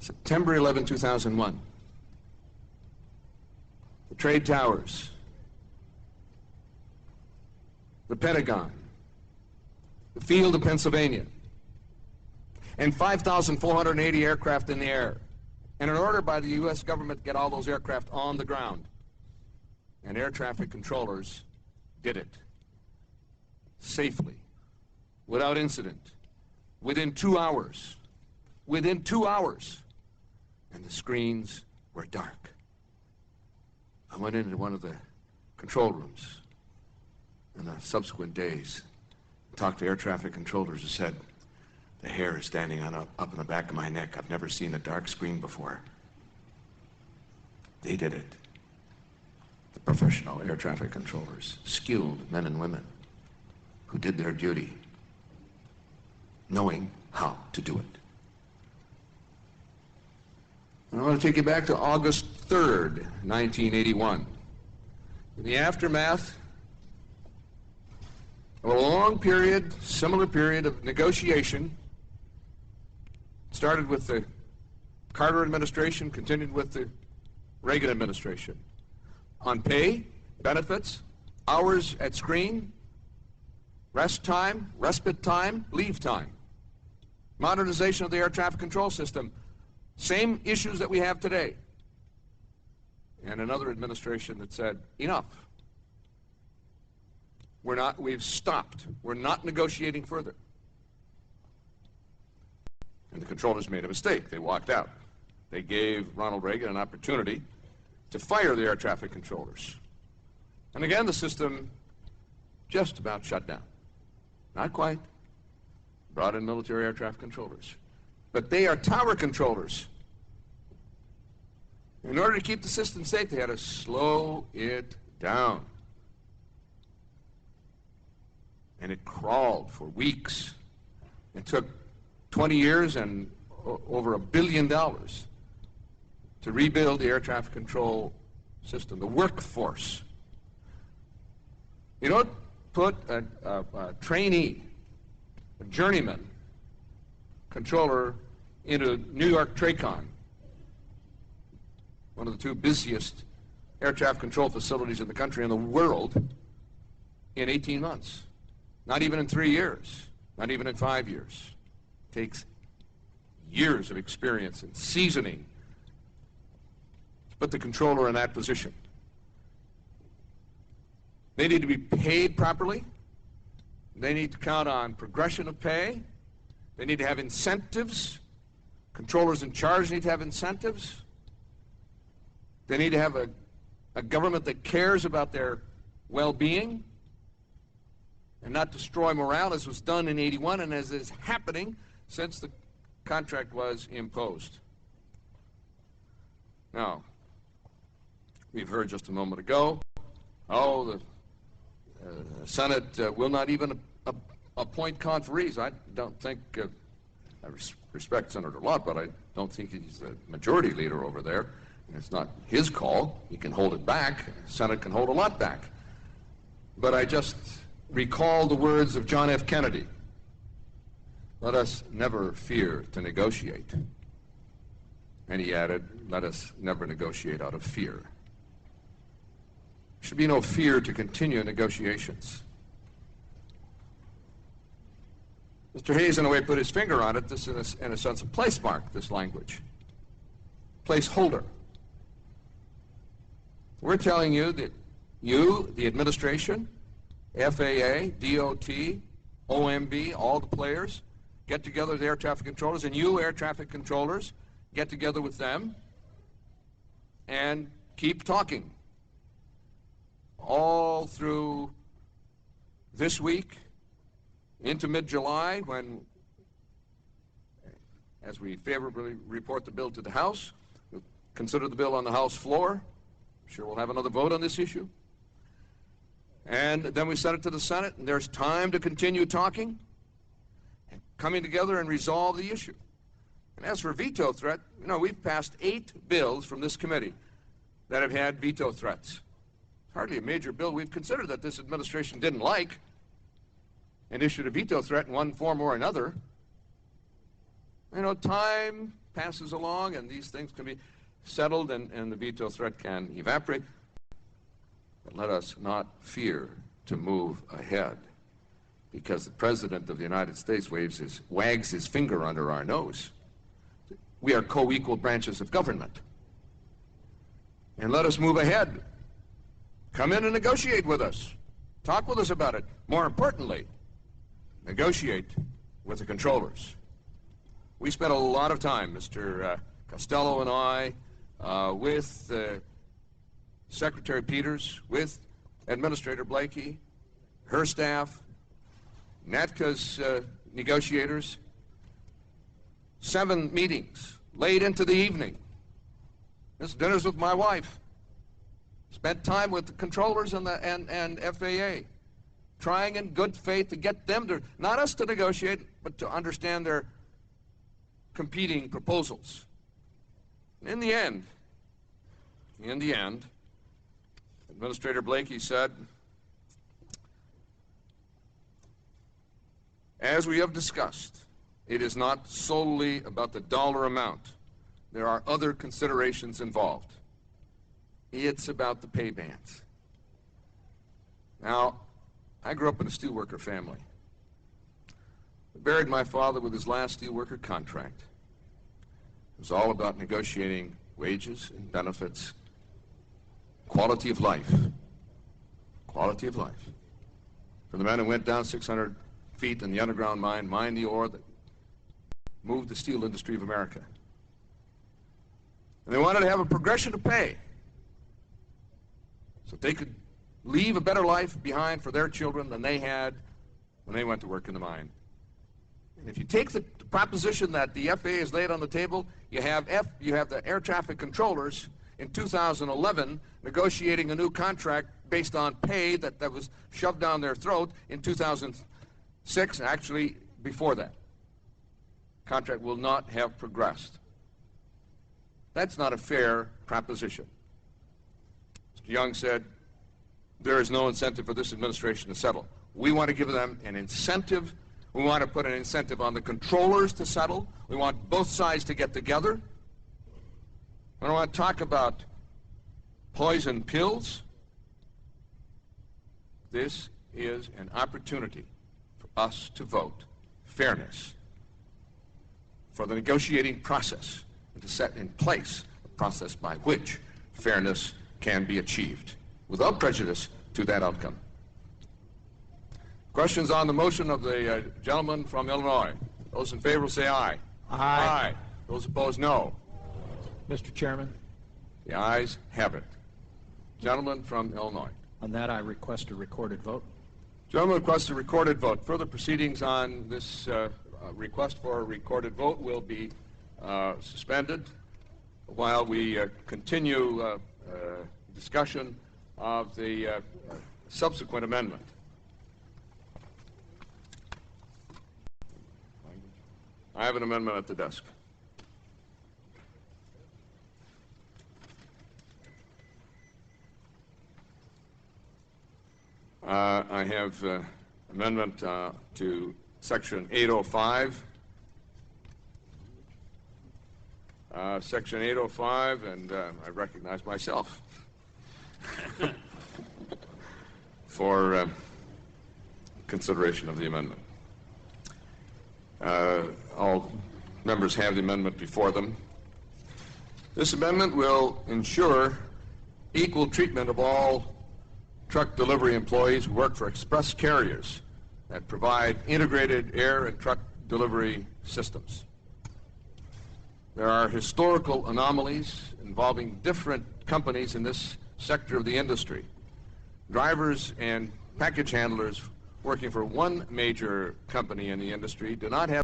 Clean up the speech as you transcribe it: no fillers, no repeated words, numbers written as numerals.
September 11, 2001. The trade towers, the Pentagon, the field of Pennsylvania, and 5,480 aircraft in the air. And an order by the U.S. government to get all those aircraft on the ground. And air traffic controllers did it safely, without incident, within 2 hours. Within 2 hours. And the screens were dark. I went into one of the control rooms in the subsequent days, talked to air traffic controllers who said, the hair is standing on up in the back of my neck. I've never seen a dark screen before. They did it. The professional air traffic controllers, skilled men and women who did their duty, knowing how to do it. I want to take you back to August 3rd, 1981. In the aftermath of a long period, similar period of negotiation, started with the Carter administration, continued with the Reagan administration, on pay, benefits, hours at screen, rest time, respite time, leave time, modernization of the air traffic control system, same issues that we have today. And another administration that said, enough. We've stopped. We're not negotiating further. And the controllers made a mistake. They walked out. They gave Ronald Reagan an opportunity to fire the air traffic controllers. And again, the system just about shut down. Not quite. Brought in military air traffic controllers. But they are tower controllers. In order to keep the system safe, they had to slow it down. And it crawled for weeks. It took 20 years and over $1 billion to rebuild the air traffic control system, the workforce. You don't put a trainee, a journeyman controller into New York TRACON, one of the two busiest air traffic control facilities in the country and the world, in 18 months. Not even in 3 years, not even in 5 years. It takes years of experience and seasoning to put the controller in that position. They need to be paid properly. They need to count on progression of pay. They need to have incentives. Controllers in charge need to have incentives. They need to have a government that cares about their well-being and not destroy morale, as was done in '81 and as is happening since the contract was imposed. Now, we've heard just a moment ago, the Senate will not even appoint conferees. I don't think, I respect Senator Lott, but I don't think he's the majority leader over there. And it's not his call. He can hold it back. The Senate can hold a lot back. But I just recall the words of John F. Kennedy. Let us never fear to negotiate. And he added, let us never negotiate out of fear. There should be no fear to continue negotiations. Mr. Hayes, in a way, put his finger on it. This is, in a sense, a place mark, this language. Placeholder. We're telling you that you, the administration, FAA, DOT, OMB, all the players, get together with air traffic controllers, and you, air traffic controllers, get together with them and keep talking. All through this week, into mid-July, when, as we favorably report the bill to the House, we'll consider the bill on the House floor. I'm sure we'll have another vote on this issue. And then we send it to the Senate, and there's time to continue talking and coming together and resolve the issue. And as for veto threat, you know, we've passed 8 bills from this committee that have had veto threats. Hardly a major bill we've considered that this administration didn't like and issued a veto threat in one form or another. You know, time passes along and these things can be settled and the veto threat can evaporate. But let us not fear to move ahead, because the President of the United States wags his finger under our nose. We are co-equal branches of government. And let us move ahead. Come in and negotiate with us. Talk with us about it. More importantly, negotiate with the controllers. We spent a lot of time, Mr. Costello and I, with Secretary Peters, with Administrator Blakey, her staff, NATCA's negotiators, 7 meetings, late into the evening. Missed dinners with my wife. Spent time with the controllers and FAA, trying in good faith to get them to, not us to negotiate, but to understand their competing proposals. In the end, Administrator Blakey said, as we have discussed, it is not solely about the dollar amount. There are other considerations involved. It's about the pay bands. Now, I grew up in a steelworker family. I buried my father with his last steelworker contract. It was all about negotiating wages and benefits, quality of life. Quality of life. For the men who went down 600 feet in the underground mine, mined the ore that moved the steel industry of America. And they wanted to have a progression of pay so that they could leave a better life behind for their children than they had when they went to work in the mine. And if you take the proposition that the FAA has laid on the table, you have the air traffic controllers in 2011 negotiating a new contract based on pay that was shoved down their throat in 2006, actually before that. Contract will not have progressed. That's not a fair proposition. Mr. Young said, there is no incentive for this administration to settle. We want to give them an incentive. We want to put an incentive on the controllers to settle. We want both sides to get together. I don't want to talk about poison pills. This is an opportunity for us to vote fairness for the negotiating process and to set in place a process by which fairness can be achieved without prejudice to that outcome. Questions on the motion of the gentleman from Illinois? Those in favor will say aye. Aye. Aye. Those opposed, no. Mr. Chairman, The ayes have it. Gentleman from Illinois. on that I request a recorded vote. Gentleman requests a recorded vote. Further proceedings on this request for a recorded vote will be suspended while we continue discussion of the subsequent amendment. I have an amendment at the desk. I have amendment to Section 805. Section 805, and I recognize myself for consideration of the amendment. All members have the amendment before them. This amendment will ensure equal treatment of all truck delivery employees who work for express carriers that provide integrated air and truck delivery systems. There are historical anomalies involving different companies in this sector of the industry. Drivers and package handlers working for one major company in the industry do not have